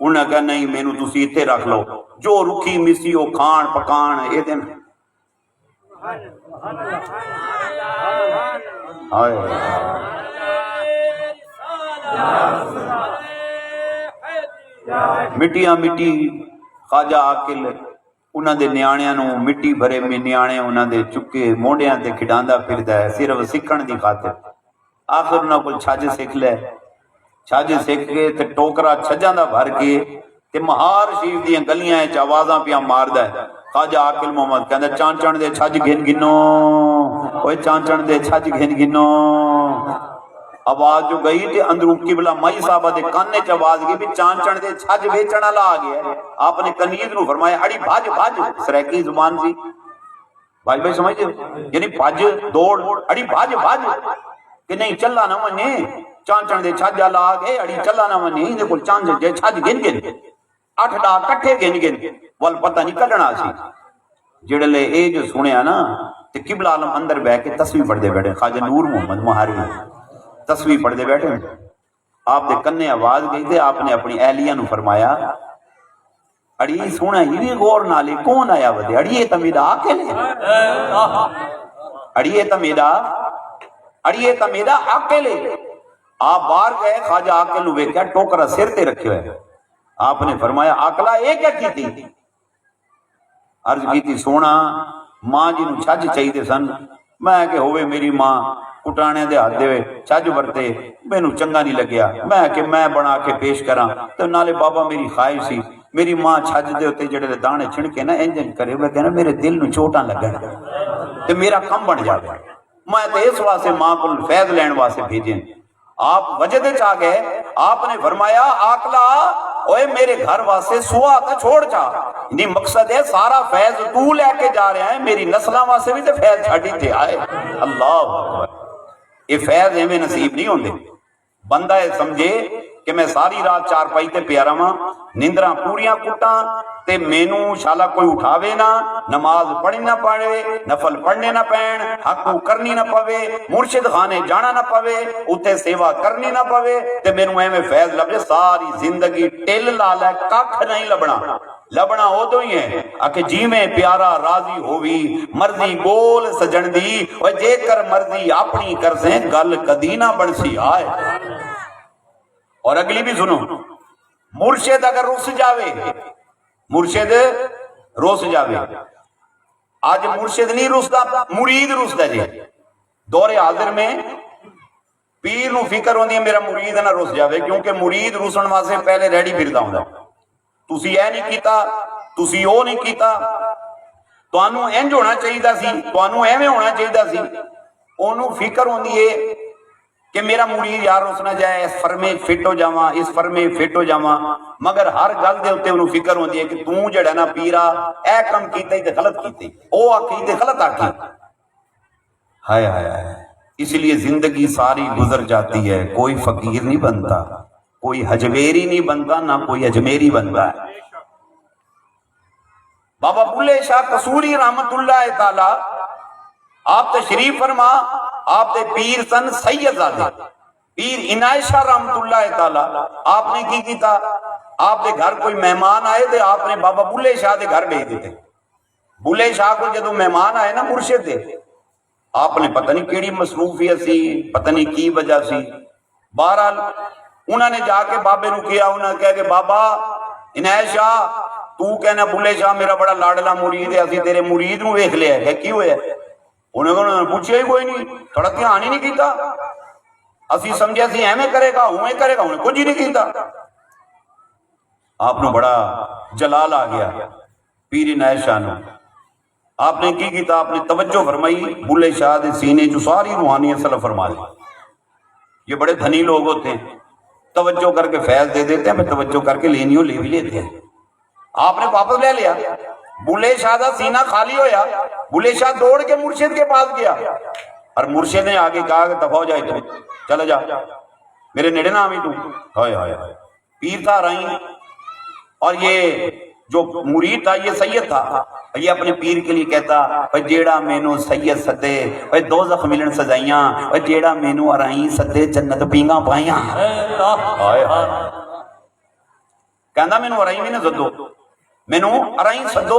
انہیں کہا نہیں مینوں تسی اتنے رکھ لو جو رکھی مسی وہ کھان پکان یہ دن مٹیاں مٹی خواجہ عاقل انہاں دے نیاਣیاں نو مٹی بھرے میں نیانے انہاں دے چکے موڈیاں تے کھڈاندا پھردا ہے صرف سکھن دی خاطر آخر انہاں کول چھج سکھ لے چھج سکھ کے تے ٹوکرا چھجاں دا بھر کے تے مہار شریف دیاں گلیاں وچ آوازاں پیاں ماردا ہے خواجہ عاقل محمد کہندا چانچن دے چھج گھن گنو اوے چانچن دے چھج گھن گنو آواز جو گئی تے اندروں قبلہ مائی صاحبہ دے کانے چ آواز گئی بھی چانچن دے چھج بیچن والا آ گیا ہے آپ نے کنیز نو فرمایا اڑی بھج بھج سریکی زبان سی بھائی بھائی سمجھتے یعنی بھج دوڑ اڑی بھج بھج کہ نہیں چلا نہ منے چانچن دے چھج والا آ گئے اڑی چلا نہ منے دے کول چانچن دے چھج گن گن 8 ڈا کٹھے گن گن ول پتہ نہیں کڈنا سی جڑے لے اے جو سنیا نا تے قبلہ عالم اندر بیٹھ کے تسبیح پڑھدے بیٹھے خواجہ نور محمد مہاروی تسبیح پڑھدے بیٹھے آپ دے کنے آواز گئی تھے آپ نے اپنی اہلیہ نو فرمایا اڑی سونا یہ غور نالے کون آیا ودے اڑیے تا میرا آکے لے اڑیے تا میرا آکے لے آپ باہر گئے خواجہ عاقل نو ویکھیا ٹوکرا سر تے رکھے ہوئے آپ نے فرمایا عاقلہ اے کیا کیتی عرض کیتی سونا ماں جی نو چھج چاہیے سن میں کہ ہوئے میری ماں کٹانے دے ہاتھ دے چھج ورتے مینوں چنگا نہیں لگیا میں کہ میں بنا کے پیش کراں تو نالے بابا میری خواہش سی میری ماں چھج دے ہوتے جڑے دانے چھڑکے نا انجن کرے وہ کہنا میرے دل نو چوٹاں لگن تے میرا کم بن جاوے میں تے اس واسطے ماں کو فیض لین واسطے بھیجیں آپ وجہ دے چاہ گئے آپ نے فرمایا عاقلہ اوے میرے گھر واسطے سوا تا چھوڑ جا نہیں مقصد ہے سارا فیض تو لے کے جا رہے ہیں میری نسلاں واسطے بھی تے فیض چھڈی تے آئے اللہ اکبر یہ فیض ایویں نصیب نہیں ہوندے بندہ ہے سمجھے کہ میں ساری رات چار پائی تے پیا رہاں نیندراں پوریاں کٹاں تے مینوں شالا کوئی اٹھاوے نہ نماز پڑھنی نہ پڑے نفل پڑھنے نہ پین حق کرنی نہ پوے مرشد خانے جانا نہ پوے اتنے سیوا کرنی نہ پوے تے مینوں ایویں فیض لبے ساری زندگی ٹل لا لے ککھ نہیں لبنا ادو ہی ہے کہ جی میں پیارا راضی ہووی مرضی گول سجن دی اور جے کر مرضی اپنی کر سے گل کدی نہ بن سی آئے اور اگلی بھی سنو مرشد اگر رس جاوے آج مرشد نہیں رستا مرید رستا جی دور حاضر میں پیر نو فکر ہوندی ہے میرا مرید نہ رس جاوے کیونکہ مرید رسن واسطے پہلے ریڈی پھردا ہوندا تسی اے نہیں کیتا تسی او نہیں کیتا تانوں انج ہونا چاہیدا سی تانوں ایویں ہونا چاہیدا سی اونوں فکر ہوندی ہے کہ میرا مرید یار اس نہ جائے اس فرمے فٹ ہو جاواں اس فرمے فٹ ہو جاواں مگر ہر گل دے اوتے انہوں فکر ہوندی ہے کہ تو جڑا نا پیرا اے کم کیتا تے غلط کیتے او آکھی تے غلط آکھی ہائے ہائے ہائے اس لیے زندگی ساری گزر جاتی ہے کوئی فقیر نہیں بنتا کوئی حجویری نہیں بنتا نہ کوئی اجمیری بنتا ہے بابا بلے شاہ قصوری رحمت اللہ تعالی آپ تشریف فرما آپ دے پیر سن سید زادے پیر عنایت شاہ رحمت اللہ تعالی آپ نے کی کیتا آپ دے گھر کوئی مہمان آئے تھے آپ نے بابا بلے شاہ دے گھر بھیج دیتے بلے شاہ کو جدو مہمان آئے نا مرشد دے آپ نے پتہ نہیں کیڑی مصروفیت سی پتہ نہیں کی وجہ سی بہرحال انہوں نے جا کے بابے نو کیا انہوں نے کہا کہ بابا عنایت شاہ تو کہنا بلے شاہ میرا بڑا لاڈلا مرید ہے اسی تیرے مرید نو ویکھ لیا ہے کی ہویا ہے انہوں نے پوچھا ہی کوئی نہیں تھوڑا دھیان ہی نہیں کیتا اسی سمجھا سی ایویں کرے گا انہیں کچھ ہی نہیں کیتا آپ نے بڑا جلال آ گیا پیر عنایت شاہ نے آپ نے کی کیتا آپ نے توجہ فرمائی بلے شاہ دے سینے جو ساری روحانیت سلف فرما لی یہ بڑے دھنی لوگ ہوتے ہیں توجہ کر کے فیض دے دیتے ہیں میں توجہ کر کے لینی ہو لے بھی لیتے ہیں آپ نے واپس لے لیا بلے شاہ دا سینہ خالی ہویا بلے شاہ دوڑ کے مرشد کے پاس گیا اور مرشد نے آگے کہا کہ دفع ہو جائے تو چلا جا میرے نیڑے نہ آمی تو ہائے ہائے پیر تھا رہی اور یہ جو مرید تھا یہ سید تھا یہ اپنے پیر کے لیے کہتا جیڑا مینو سید سدے دوزخ ملن سزائیاں جیڑا مینو ارائیں سدے جنت پینگاں پائیاں ਕਹਿੰਦਾ ਮੈਨੂੰ ਅਰਾਈ ਵੀ ਨਾ ਸੱਦੋ, ਮੈਨੂੰ ਅਰਾਈ ਸੱਦੋ,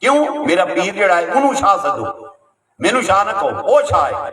ਕਿਉਂ? ਮੇਰਾ ਪੀਰ ਜਿਹੜਾ ਹੈ ਉਹਨੂੰ ਸ਼ਾਹ ਸੱਦੋ, ਮੈਨੂੰ ਸ਼ਾਹ ਨਾ ਕਹੋ, ਉਹ ਸ਼ਾਹ ਹੈ।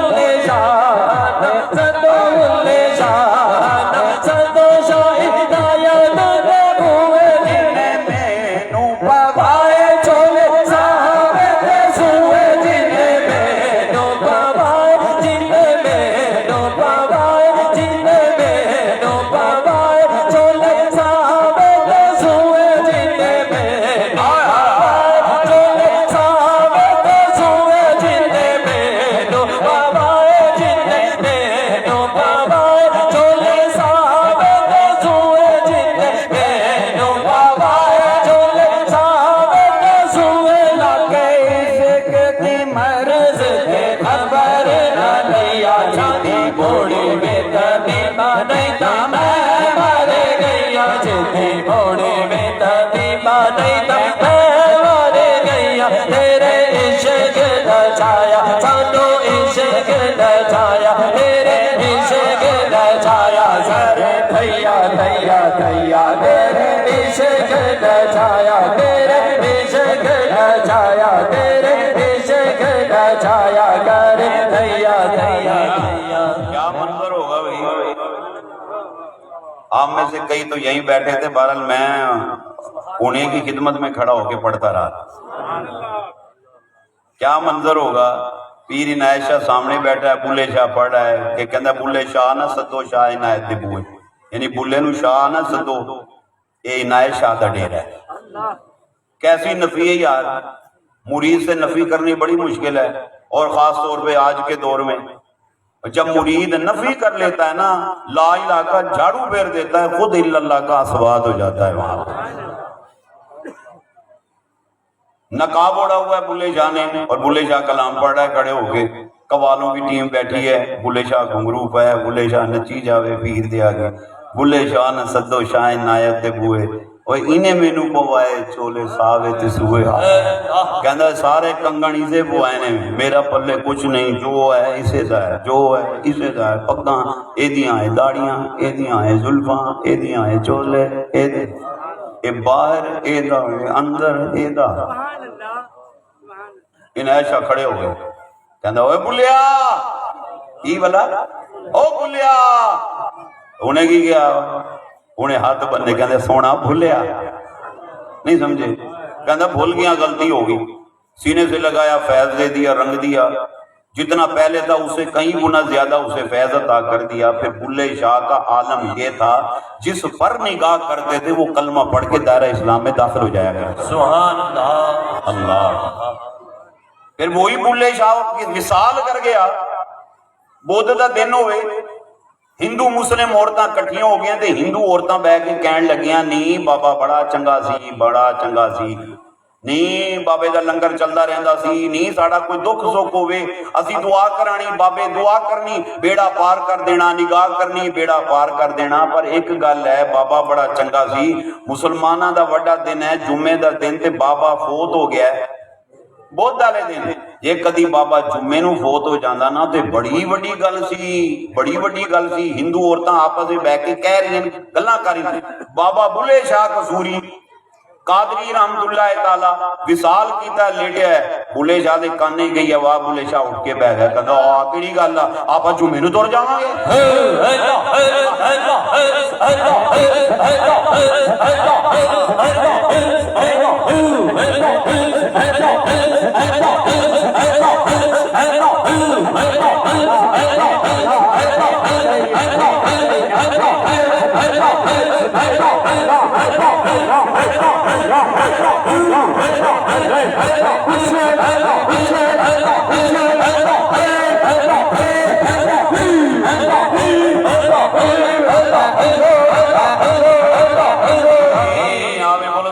بلے شاہ سدو بلے شاہ سدو شاہ ہدایت دے بوئے جن مینوں پوائے چولے صحابے دے سوئے جن مینوں پوائے جن مینوں پوائے جن مینوں پوائے چولے صحابے دے سوئے جن مینوں پوائے چولے صحابے دے سوئے جن مینوں پوائے جن مینوں پوائے چولے صحابے دے سوئے جن مینوں پوائے چولے صحابے دے سوئے لگے عشق دی مرض تے خبر نہ لیا جاتی بوڑی میں تبیبہ نہیں تھا میں مر گیا جتنی بوڑی میں تبیبہ نہیں تھا میں مر گیا تیرے عشق دا چھایا سانو عشق دا چھایا تیرے عشق دا چھایا سارے تھیا تھیا تھیا تیرے عشق دا چھایا تیرے عشق دا چھایا تیرے عشق دا چھایا کر تھیا تھیا تھیا کیا منظر ہوگا بھائی. آپ میں سے کئی تو یہیں بیٹھے تھے، بہرحال میں انہیں کی خدمت میں کھڑا ہو کے پڑھتا رہا. کیا منظر ہوگا. پیر عنایت شاہ سامنے بیٹھا ہے، بلے شاہ پڑھ رہا ہے کہ کہندا بلے شاہ نہ سدو شاہ عنایت دے بوئے، یعنی بلے نو شاہ نہ سدو، یہ عنایت شاہ دا ڈیرا ہے. کیسی نفی ہے یار. مرید سے نفی کرنی بڑی مشکل ہے، اور خاص طور پہ آج کے دور میں جب مرید نفی کر لیتا ہے نا، لا الہ کا جھاڑو پھیر دیتا ہے، خود الا اللہ کا اسواد ہو جاتا ہے وہاں پہ. نقاب اوڑا ہوا ہے بلے شاہ نے، اور بلے شاہ کلام پڑھ رہا ہے کھڑے ہو کے. قوالوں کی ٹیم بیٹھی ہے، بلے شاہ گھنگرو پہ، بلے شاہ نچی جاوے پیر دے آگے. بلے شاہ نہ سدو شاہ عنایت دے بوئے، اور انہیں مینوں پوائے چولے ساوے تے سوئے. کہندا سارے کنگن اسے پوائے نے، میرا پلے کچھ نہیں، جو ہے اسے دا ہے، جو ہے اسے دا ہے. پگاں اے دیاں ہے، داڑیاں اے دیاں ہے، زلفاں اے دیاں ہے، چولے اے دے، اے باہر اے دا ہے، اندر اے دا. عنایت شاہ کھڑے ہو گئے. کہندا اوے بلیا کی بلا، او بلیا. انہیں کی کیا، انہیں ہاتھ بندے کہندے سونا بھولیا نہیں سمجھے. کہندا بھول گیا، غلطی ہوگی. سینے سے لگایا، فیض دے دیا، رنگ دیا. جتنا پہلے تھا اسے کئی گنا زیادہ اسے فیض عطا کر دیا. پھر بلے شاہ کا عالم یہ تھا، جس پر نگاہ کرتے تھے وہ کلمہ پڑھ کے دائرہ اسلام میں داخل ہو جایا کرتا. سبحان اللہ اللہ. پھر وہی بلے شاہ کی مثال کر گیا. بدھ دا دن ہوئے، ہندو مسلم عورتاں کٹھیاں ہو گیا، تے ہندو عورتاں بہ کے کہن لگیاں نہیں بابا بڑا چنگا سی، بڑا چنگا سی، نہیں بابے دا لنگر چلدا رہندا سی، نہیں ساڈا کوئی دکھ سکھ ہوے اسی دعا کرانی، بابے دعا کرنی، بیڑا پار کر دینا، نگاہ کرنی، بیڑا پار کر دینا. پر ایک گل ہے، بابا بڑا چنگا سی، مسلماناں دا وڈا دن ہے جمعے دا دن، تے بابا فوت ہو گیا ہے بدھ والے دن. جے کدی بابا جمعے نو فوت ہو جاندا نا تے بڑی وڈی گل سی، بڑی وڈی گل سی. ہندو عورتاں آپس وچ بیٹھ کے کہہ رہی ہیں، گلاں کر رہی ہیں. بابا بلے شاہ قصوری قادری رحمت اللہ تعالی وصال کیتا ہے، لیٹیا ہے. بلے شاہ دے کان نہیں گئی آواز، بلے شاہ اٹھ کے بیٹھ گیا. کہندا آ کیڑی گل آ، آپا جمعے نو تر جاواں گے.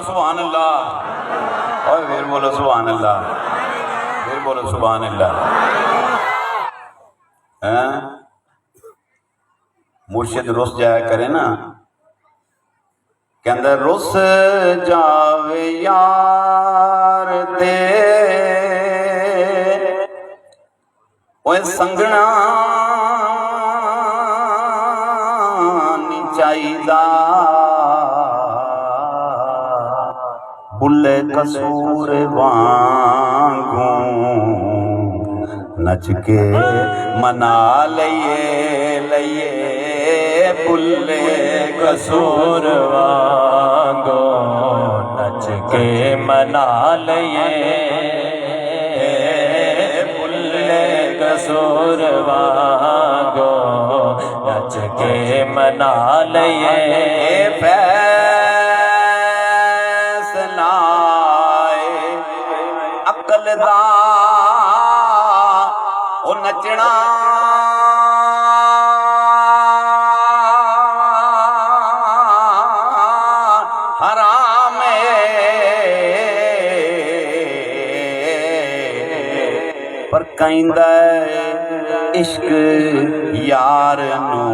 سبحان اللہ، اور پھر بولو سبحان اللہ، پھر بولو سبحان اللہ. مرشد رس جایا کرے نا، کہ اندر رس جاوے یار تے اوے سنگنا نہیں چاہیدا، بلے قصور وانگوں نچ کے منا لئیے لئیے بلے قصور وانگو نچ کے منا لئیے بلے قصور وانگو نچ کے منا لئیے فیصلہ عقل دا او نچنا حرام پر کہندا عشق یار نو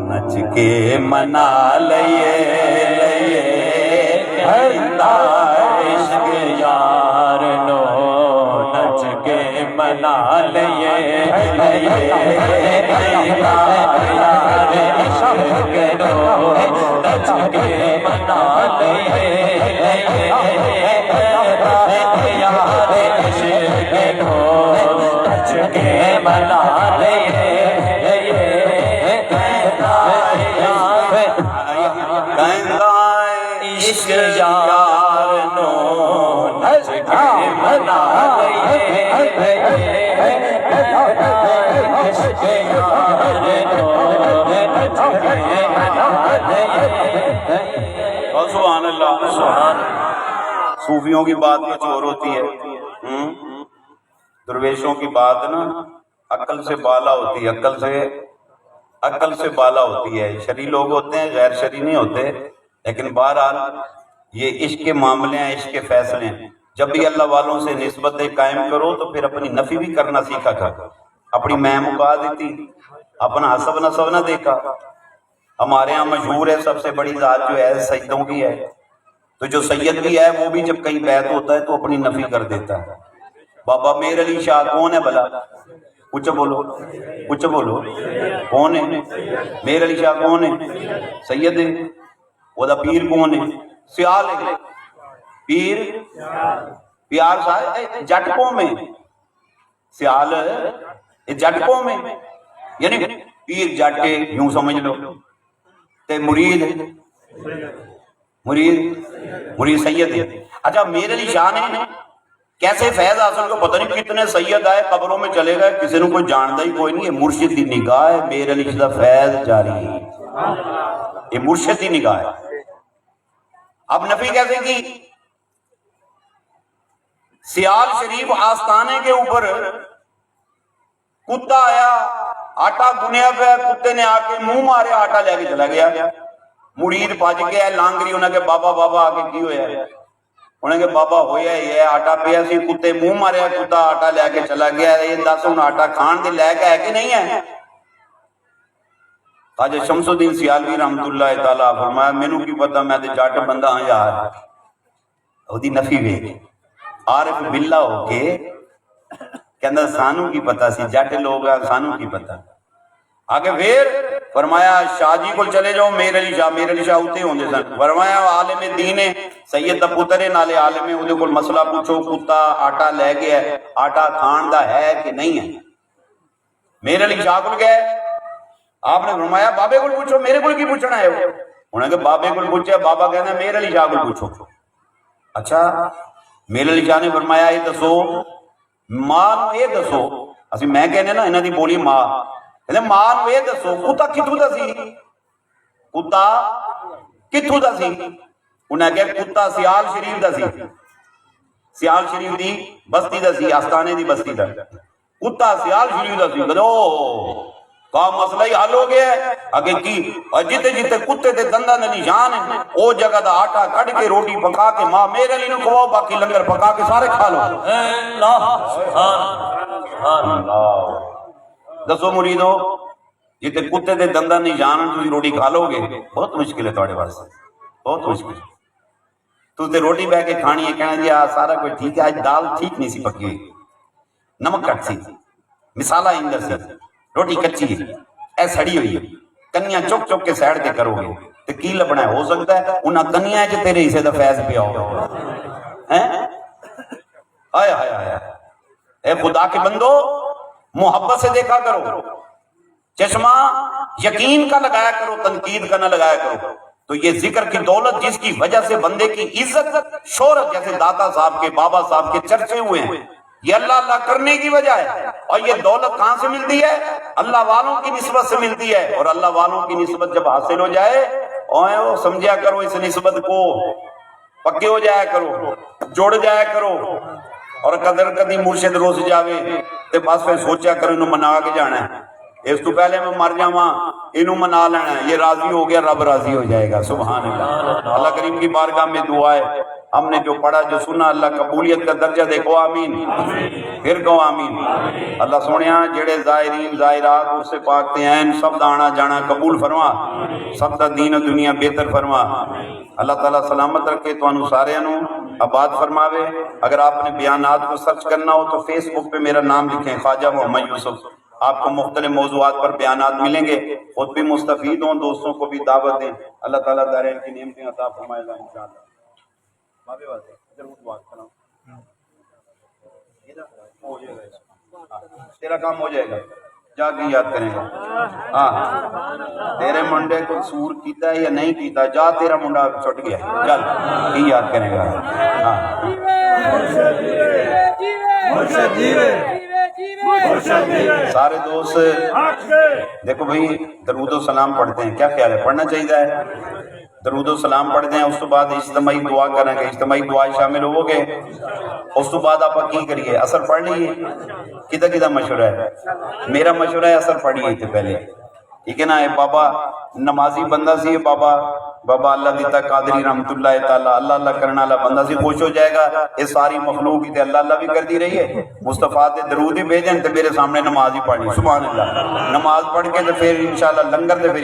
نچ کے منا لئیے لئیے کہندا عشق یار نو نچ کے منا لئیے لئیے کہندا یار عشق نو نچ کے منا لئیے لئیے کہندا یار عشق نو نچ کے منا لئیے لئیے کہندا عشق یار نو نچ کے منا لئیے عشق یار نو نچ کے منا لئیے سبحان اللہ سبحان صوفیوں کی بات کچھ اور ہوتی ہے درویشوں کی بات نا عقل سے بالا ہوتی ہے عقل سے بالا ہوتی ہے شرعی لوگ ہوتے ہیں غیر شرعی نہیں ہوتے لیکن بہرحال یہ عشق کے معاملے ہیں عشق کے فیصلے ہیں جب بھی اللہ والوں سے نسبتیں قائم کرو تو پھر اپنی نفی بھی کرنا سیکھا کر اپنی میں مکا دیتی اپنا حسب نصب نہ دیکھا ہمارے ہاں مشہور ہے سب سے بڑی ذات جو ہے سیدوں کی ہے تو جو سید بھی ہے وہ بھی جب کہیں بیعت ہوتا ہے تو اپنی نفی کر دیتا ہے بابا میر علی شاہ کون ہے بھلا کچھ بولو کون ہے میر علی شاہ کون ہے سید ہے وہ دا پیر کون ہے سیال ہے پیر پیار صاحب جٹ قوم ہے سیال جٹ قوم ہے یعنی پیر جٹ کے یوں سمجھ لو تے مرید سید ہے اچھا میر علی شاہ نے کیسے فیض حاصل کو پتہ نہیں کتنے سید آئے قبروں میں چلے گئے کسی نے کوئی جانتا ہی کوئی نہیں یہ مرشد کی نگاہ ہے میر علی شاہ فیض جاری ہے یہ مرشد کی نگاہ ہے اب نفی کیسے کی سیال شریف آستانے کے اوپر کتا آیا آٹا گنیا پہ کتے نے آ کے منہ مارے آٹا لے کے چلا گیا مرید بج گیا لانگری انہیں کہ بابا آگے کی ہویا ہے انہیں کہ بابا ہویا یہ آٹا پیا سی کتے منہ مارے کتا آٹا لے کے چلا گیا یہ دس ہوں آٹا کھان دے لے کے ہے کہ نہیں ہے خواجہ شمس الدین سیالوی رحمت اللہ تعالیٰ فرمایا مینوں کی پتہ میں تے جٹ بندہ ہاں یار اودی نفی ویکھ عارف باللہ ہو کے کہندا سانوں کی پتہ سی جٹ لوگ سانوں کی پتہ آگے پھر فرمایا شاہ جی کو چلے جاؤ میر علی شاہ اتنے ہوندے سن فرمایا عالم دین سید دا پتر نالے عالم اودے کول مسئلہ پوچھو کتا آٹا لے گیا آٹا کھان دا ہے کہ نہیں ہے میر علی شاہ کول گئے آپ نے فرمایا بابے کول پوچھو میرے کول کی پوچھنا ہے انہوں نے کہ بابے کول پوچھا بابا کہنا میر علی شاہ کول پوچھو اچھا میر علی شاہ نے فرمایا یہ دسو ماں نو یہ دسو اسی میں کہنے نا انہاں دی بولی ماں ماں نو یہ دسو کتا کتھوں دا سی انہیں کہا کتا سیال شریف دا سی سیال شریف دی بستی دا سی آستانے دی بستی دا کتا سیال شریف دا سی کہو کہا مسئلہ ہی حل ہو گیا ہے اگے کی جتے کتے دے دندہ نے نشان ہے او جگہ دا آٹا کٹ کے روٹی پکا کے ماں میرے لیے کھواؤ باقی لنگر پکا کے سارے کھا لو اللہ دسو مریدو جتے کتے دے دندہ نہیں جانن تسی روٹی کھا لو گے بہت مشکل ہے تھوڑے واسطے بہت مشکل تو تے روٹی بہ کے کھانی ہے کہنا جی سارا کوئی ٹھیک ہے آج دال ٹھیک نہیں سی پکی ہوئی نمک کٹ سی مسالہ اندر سی روٹی کچی ہے اے سڑی ہوئی ہے کنیاں چک چک کے سائڈ تے کرو گے تے کی لبنا ہے ہو سکتا ہے انہاں کنیاں چ تیرے حصے دا فیض پیا ہو ہیں آیا اے خدا کے بندو محبت سے دیکھا کرو، چشمہ یقین کا لگایا کرو، تنقید کا نہ لگایا کرو۔ تو یہ ذکر کی دولت جس کی وجہ سے بندے کی عزت شہرت، جیسے داتا صاحب کے بابا صاحب کے چرچے ہوئے ہیں، یہ اللہ اللہ کرنے کی وجہ ہے۔ اور یہ دولت کہاں سے ملتی ہے؟ اللہ والوں کی نسبت سے ملتی ہے۔ اور اللہ والوں کی نسبت جب حاصل ہو جائے اور سمجھا کرو اس نسبت کو، پکے ہو جایا کرو، جوڑ جایا کرو۔ اور قدر کدی مرشد روس جاوے تے بس پھر سوچا کرو انہوں منا کے جانا ہے، اس تو پہلے میں مر جاواں انہوں منا لینا ہے، یہ راضی ہو گیا رب راضی ہو جائے گا۔ سبحان اللہ۔ اللہ کریم کی بارگاہ میں دعا ہے، ہم نے جو پڑھا جو سنا اللہ قبولیت کا درجہ دیکھو، آمین، پھر کہو آمین۔ اللہ سونیا جڑے زائرین زائرات اس سے پاک تے ہیں سب دا آنا جانا قبول فرما، سب دا دین و دنیا بہتر فرما۔ اللہ تعالیٰ سلامت رکھے تو انو سارے انو آباد فرماوے۔ اگر آپ نے بیانات کو سرچ کرنا ہو تو فیس بک پہ میرا نام لکھیں، خواجہ محمد یوسف، آپ کو مختلف موضوعات پر بیانات ملیں گے، خود بھی مستفید ہوں، دوستوں کو بھی دعوت دیں۔ اللہ تعالیٰ دارین کی نعمتیں عطا فرمائے گا انشاءاللہ۔ تیرا کام ہو جائے گا، جا کے یاد کریں گا۔ ہاں تیرے منڈے کو سور کیتا ہے یا نہیں کیتا، جا تیرا منڈا چھٹ گیا ہے، چل کی یاد کریں گا۔ ہاں سارے دوست دیکھو بھائی درود و سلام پڑھتے ہیں، کیا خیال ہے؟ پڑھنا چاہیے ہے۔ درود و سلام پڑھتے ہیں، اس تو بعد اجتماعی دعا کریں گے، اجتماعی دعائیں شامل ہو گے، اس تو بعد آپ کی کریے اثر پڑھ لیے۔ کدھا کدھا مشورہ ہے؟ میرا مشورہ ہے اثر پڑھیے تھے پہلے، ٹھیک ہے نا؟ بابا نمازی بندہ سی، بابا اللہ دیتا قادری رحمت اللہ تعالیٰ، اللہ اللہ کرنا اللہ بندہ سی خوش ہو جائے گا۔ یہ ساری مخلوق ہی اللہ اللہ بھی کر دی رہی ہے، مصطفیٰ تے درود ہی بھیجیں تے میرے سامنے نماز ہی پڑھنی۔ سبحان اللہ، نماز پڑھ کے تو پھر انشاءاللہ لنگر دے